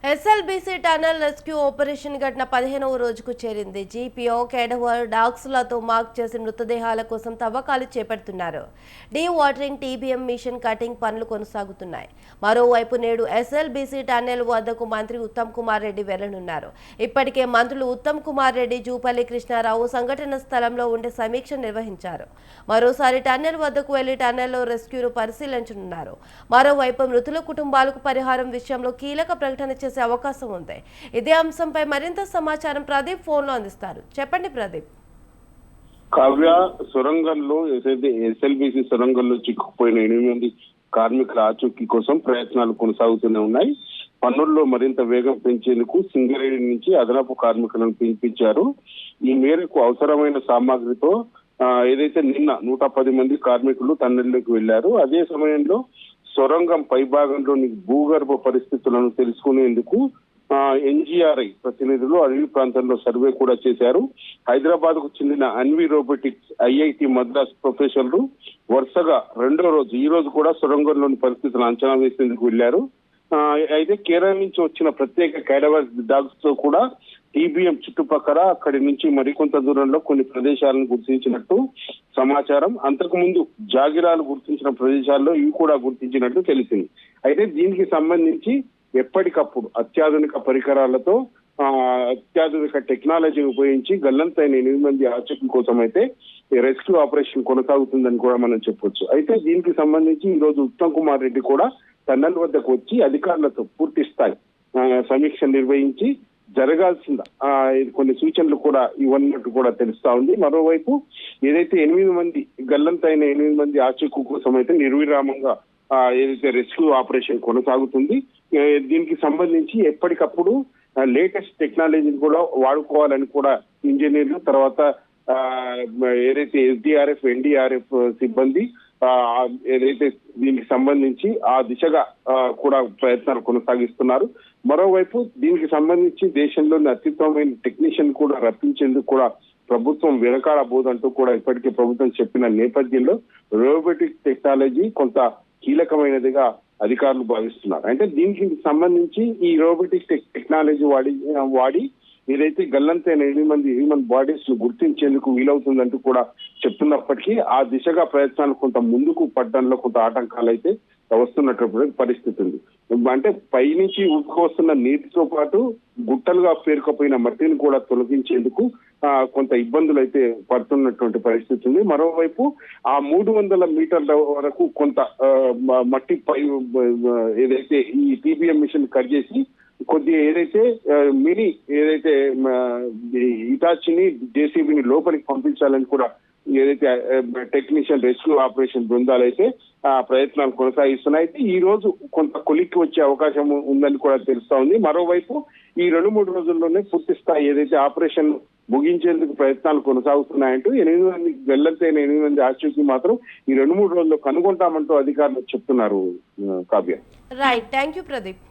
SLBC tunnel rescue operation ఘటన 15వ రోజుకు చేరింది. జీపీఓ కేడవర్ డాగ్స్లతో మార్క్ చేసి మృతదేహాల కోసం తవ్వకాలు చేపడుతున్నారు. Dewatering, TBM machine cutting పనులు కొనసాగుతున్నాయి. మరోవైపు నేడు ఎస్ఎల్బీసీ టనల్ వద్దకు మంత్రి ఉత్తమ్ కుమార్ రెడ్డి వెళ్లనున్నారు. ఇప్పటికే మంత్రులు ఉత్తమ్ కుమార్ రెడ్డి, జూపల్లి కృష్ణారావు సంఘటన స్థలంలో ఉండి సమీక్ష నిర్వహించారు. మరోసారి టన్నెల్ వద్దకు వెళ్లి టన్నెల్లో రెస్క్యూను పరిశీలించనున్నారు. మరోవైపు మృతుల కుటుంబాలకు పరిహారం విషయంలో కీలక ప్రకటన చేసే అవకాశం ఉంది. ఇదే అంశంపై మరింత సమాచారం ప్రదీప్ ఫోన్ లో అందిస్తారు. చెప్పండి ప్రదీప్. కావ్య, సొరంగంలో ఎస్ఎల్బీసీ సొరంగంలో చిక్కుకుపోయిన 8 మంది కార్మికుల ఆచూకీ కోసం ప్రయత్నాలు కొనసాగుతూనే ఉన్నాయి. పనుల్లో మరింత వేగం పెంచేందుకు సింగరేణి నుంచి అదనపు కార్మికులను పిలిపించారు. ఈ మేరకు అవసరమైన సామాగ్రితో ఏదైతే నిన్న 110 మంది కార్మికులు టన్నెల్లోకి వెళ్లారు. అదే సమయంలో సొరంగం పైభాగంలోని భూగర్భ పరిస్థితులను తెలుసుకునేందుకు ఎన్జీఆర్ఐ ప్రతినిధులు అడవి ప్రాంతంలో సర్వే కూడా చేశారు. హైదరాబాద్ కు చెందిన అన్వి రోబోటిక్స్, ఐఐటి మద్రాస్ ప్రొఫెసర్లు వరుసగా ఈ రోజు కూడా సొరంగంలోని పరిస్థితులను అంచనా వేసేందుకు వెళ్లారు. అయితే కేరళ నుంచి వచ్చిన ప్రత్యేక కేడవర్ డాగ్స్ తో కూడా టీబీఎం చుట్టుపక్కల అక్కడి నుంచి మరికొంత దూరంలో కొన్ని ప్రదేశాలను గుర్తించినట్టు సమాచారం. అంతకు ముందు జాగిరాలు గుర్తించిన ప్రదేశాల్లో ఇవి కూడా గుర్తించినట్టు తెలిసింది. అయితే దీనికి సంబంధించి ఎప్పటికప్పుడు అత్యాధునిక పరికరాలతో అత్యాధునిక టెక్నాలజీని ఉపయోగించి గల్లంతైన 8 మంది ఆచూకీ కోసం అయితే రెస్క్యూ ఆపరేషన్ కొనసాగుతుందని కూడా మనం చెప్పొచ్చు. అయితే దీనికి సంబంధించి ఈ రోజు ఉత్తమ్ కుమార్ రెడ్డి కూడా టన్నెల్ వద్దకు వచ్చి అధికారులతో పూర్తి స్థాయి సమీక్ష నిర్వహించి జరగాల్సిన కొన్ని సూచనలు కూడా ఇవ్వనున్నట్టు కూడా తెలుస్తా ఉంది. మరోవైపు ఏదైతే 8 మంది గల్లంతైన 8 మంది ఆచూకీ కోసం అయితే నిర్విరామంగా ఏదైతే రెస్క్యూ ఆపరేషన్ కొనసాగుతుంది. దీనికి సంబంధించి ఎప్పటికప్పుడు లేటెస్ట్ టెక్నాలజీని కూడా వాడుకోవాలని కూడా ఇంజనీర్లు, తర్వాత ఏదైతే ఎస్డీఆర్ఎఫ్, ఎన్డీఆర్ఎఫ్ సిబ్బంది ఏదైతే దీనికి సంబంధించి ఆ దిశగా కూడా ప్రయత్నాలు కొనసాగిస్తున్నారు. మరోవైపు దీనికి సంబంధించి దేశంలోని అత్యుత్తమమైన టెక్నీషియన్ కూడా రప్పించేందుకు కూడా ప్రభుత్వం వెనకాడబోదంటూ కూడా ఇప్పటికే ప్రభుత్వం చెప్పిన నేపథ్యంలో రోబోటిక్ టెక్నాలజీ కొంత కీలకమైనదిగా అధికారులు భావిస్తున్నారు. అంటే దీనికి సంబంధించి ఈ రోబోటిక్ టెక్నాలజీ వాడి ఏదైతే గల్లంతైన 8 మంది హ్యూమన్ బాడీస్ ను గుర్తించేందుకు వీలవుతుందంటూ కూడా చెప్తున్నప్పటికీ ఆ దిశగా ప్రయత్నాలు కొంత ముందుకు పడడంలో కొంత ఆటంకాలు అయితే వస్తున్నటువంటి పరిస్థితి ఉంది. అంటే పైనుంచి ఉట్టుకొస్తున్న నీటితో పాటు గుట్టలుగా పేరుకుపోయిన మట్టిని కూడా తొలగించేందుకు కొంత ఇబ్బందులు అయితే పడుతున్నటువంటి పరిస్థితి ఉంది. మరోవైపు ఆ 300 మీటర్ల వరకు కొంత మట్టి పై ఏదైతే ఈ టీబీఎం మిషన్ కట్ చేసి కొద్దిగా ఏదైతే ఏదైతే ఇటాచిని, జేసీబీని లోపలికి పంపించాలని కూడా ఏదైతే టెక్నీషియన్ రెస్క్యూ ఆపరేషన్ బృందాలు అయితే ప్రయత్నాలు కొనసాగిస్తున్నాయి. అయితే ఈ రోజు కొంత కొలిక్కి వచ్చే అవకాశం ఉందని కూడా తెలుస్తా ఉంది. మరోవైపు ఈ 2-3 రోజుల్లోనే పూర్తి స్థాయి ఏదైతే ఆపరేషన్ ముగించేందుకు ప్రయత్నాలు కొనసాగుతున్నాయంటూ 8 మంది గల్లంతైన 8 మంది ఆచూకీ మాత్రం ఈ 2-3 రోజుల్లో కనుగొంటామంటూ అధికారులు చెప్తున్నారు. Kavya. Right, thank you Pradeep.